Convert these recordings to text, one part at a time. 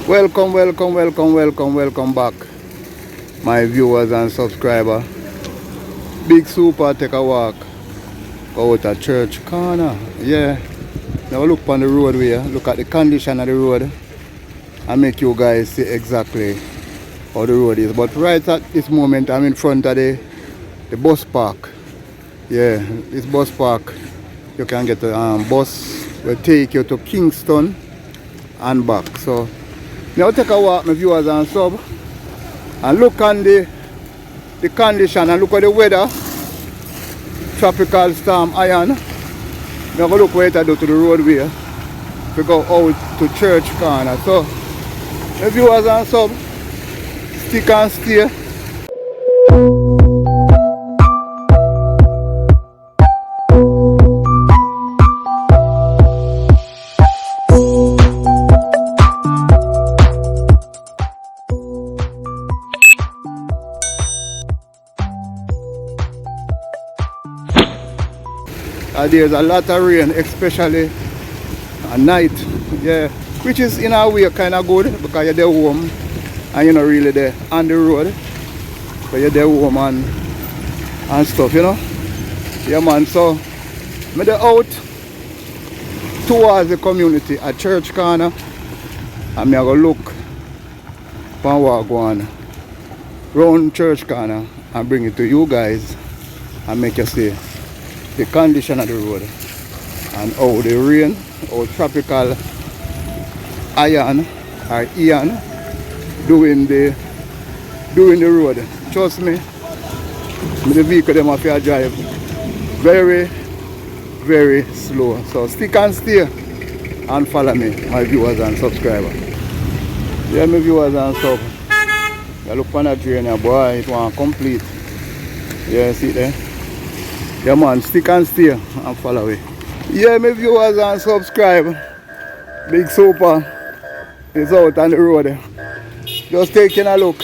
Welcome back, my viewers and subscribers. Big Super take a walk out a church corner. Yeah, now look on the roadway, look at the condition of the road and make you guys see exactly how the road is. But right at this moment, I'm in front of the bus park. Yeah, this bus park, you can get a bus will take you to Kingston and back. So now take a walk, my viewers and sub, and look on the condition and look at the weather. Tropical storm iron. Now go look where it do to the roadway. We go out to church corner. So my viewers and sub, stick and stay. There's a lot of rain, especially at night, yeah, which is in a way kind of good because you're there home and you're not really there on the road, but you're there home and stuff, you know. Yeah, man. So I'm there out towards the community at church corner, and I'm going to look for what going round church corner and bring it to you guys and make you see the condition of the road and how the rain, how tropical iron or iron doing the road. Trust me, the vehicle them have to drive very slow. So stick and stay and follow me, my viewers and subscribers. Yeah, my viewers and sub. You look on that train here, boy, it won't complete. Yeah, see there? Yeah, man, stick and stay and follow it. Yeah, my viewers and subscribe. Big Super is out on the road. Just taking a look.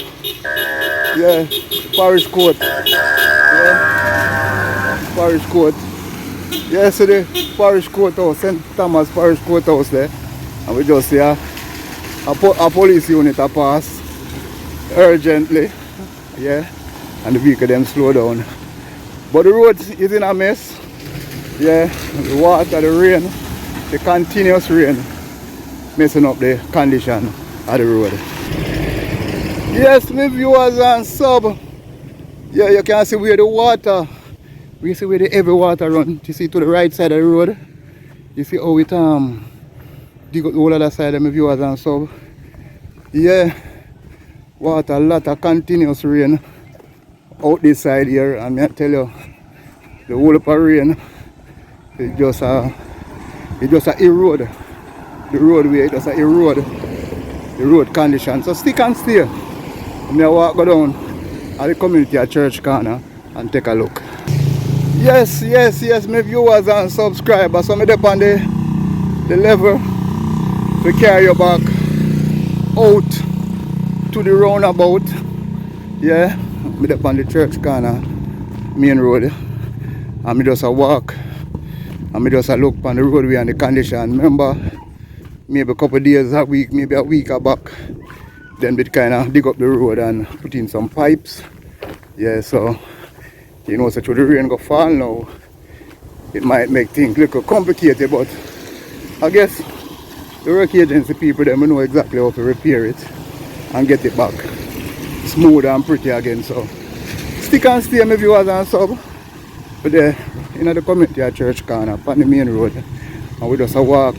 Yeah, parish court. Yeah, parish court. Yeah, so the parish court house, St.Thomas parish court house there. And we just see a police unit a pass urgently. Yeah, and the vehicle them slow down. But the road is in a mess. Yeah, the water, the rain, the continuous rain messing up the condition of the road. Yes, my viewers and sub. Yeah, you can see where the water, we see where the heavy water run. You see to the right side of the road. You see how it dig up the whole other side of my viewers and sub. Yeah, water, a lot of continuous rain out this side here, and I tell you, the whole of the rain, it just erode the roadway, it just erode the road condition. So stick and stay. I'm going to walk go down at the community at church corner and take a look. Yes, my viewers and subscribers. So I'm up on the level to carry you back out to the roundabout. Yeah. I'm up on the church corner, main road, and I just walk and I just look on the roadway and the condition. Remember, maybe a couple of days, a week, maybe a week back, then we kind of dig up the road and put in some pipes. Yeah, so you know, so should the rain go fall now, it might make things a little complicated, but I guess the work agency people them know exactly how to repair it and get it back smooth and pretty again. So stick and stay, my viewers and sub. But there in the community at church corner on the main road, and we just walk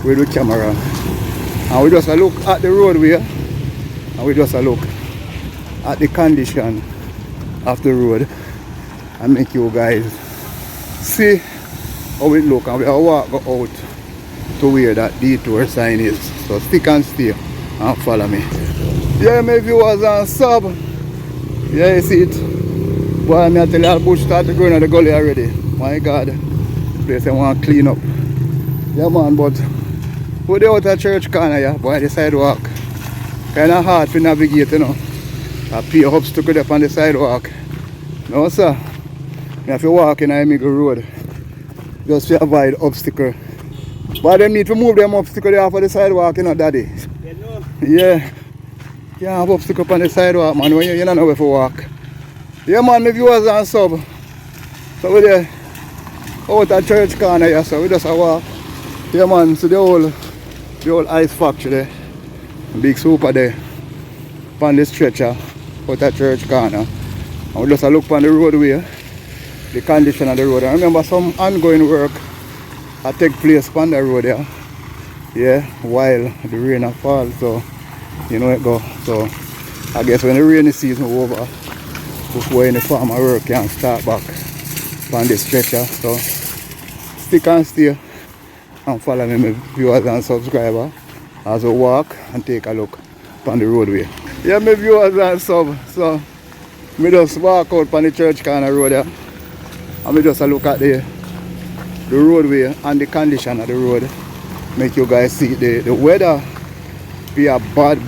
with the camera and we just look at the roadway and we just look at the condition of the road and make you guys see how it look, and we walk go out to where that detour sign is. So stick and stay and follow me. Yeah, my viewers and sub. Yeah, you see it. Boy, I tell you, the bush started growing at the gully already. My God, the place I want to clean up. Yeah, man, but put the out of church corner, yeah, boy, the sidewalk. Kind of hard to navigate, you know. I pay obstacle up on the sidewalk. No, sir. You have to walk in a middle road just to avoid obstacle. But they need to move them obstacle there off of the sidewalk, you know, daddy. You know, Yeah. Can't have obstacle on the sidewalk, man, when you don't know where to walk. Yeah, man, my viewers and sub. So we're there out at church corner here, so we just a walk. Yeah, man, so the old ice factory there. Big super there. On the stretcher out at church corner. And we just a look on the roadway, the condition of the road. I remember some ongoing work that take place on the road there. Yeah, while the rain fall, so you know it go. So I guess when the rainy season over, before any farmer work can start back on the stretcher. So stick and stay and follow me, my viewers and subscribers, as we walk and take a look on the roadway. Yeah, my viewers and sub. So me just walk out on the church corner road there, and me just look at the roadway and the condition of the road. Make you guys see the weather be a bad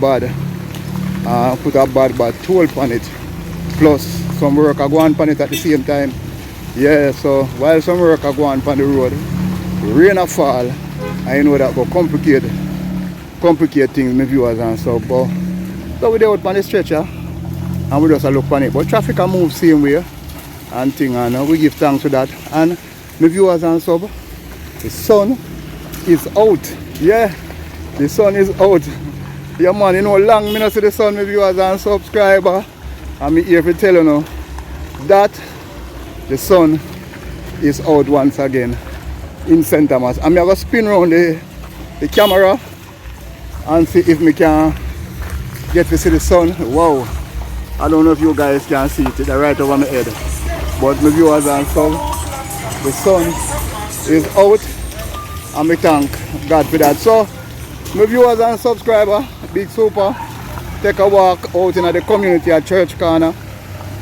put a bad toll on it, plus some work are going on it at the same time. Yeah, so while some work are going on the road, rain a fall, I know that will complicate things, my viewers and stuff. But so we out on the stretcher and we just look on it, but traffic can move same way and thing, and we give thanks for that. And my viewers and stuff, the sun is out. Yeah, the sun is out. Yeah, man, you know, long me not see the sun, my viewers and subscribers. And me here to tell you now that the sun is out once again in St. Thomas. I'm going to spin around the camera and see if me can get to see the sun. Wow, I don't know if you guys can see it, it's right over my head. But my viewers and stuff, the sun is out. And me thank God for that. So, my viewers and subscribers, big super, take a walk out in the community at Church Corner.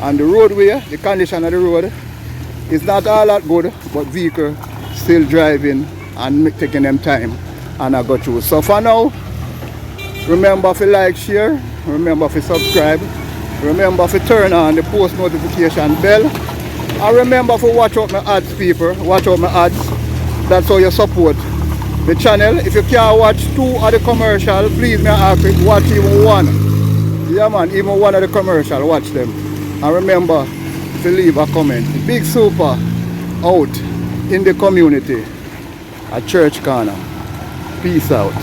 And the roadway, the condition of the road is not all that good, but vehicle still driving and taking them time and I go through. So for now, remember to like, share, remember to subscribe, remember to turn on the post notification bell, and remember to watch out my ads, people. Watch out my ads. That's how you support the channel. If you can't watch 2 of the commercial, please may I ask you, watch even 1. Yeah, man, even 1 of the commercial, watch them. And remember to leave a comment. Big super out in the community at Church Corner. Peace out.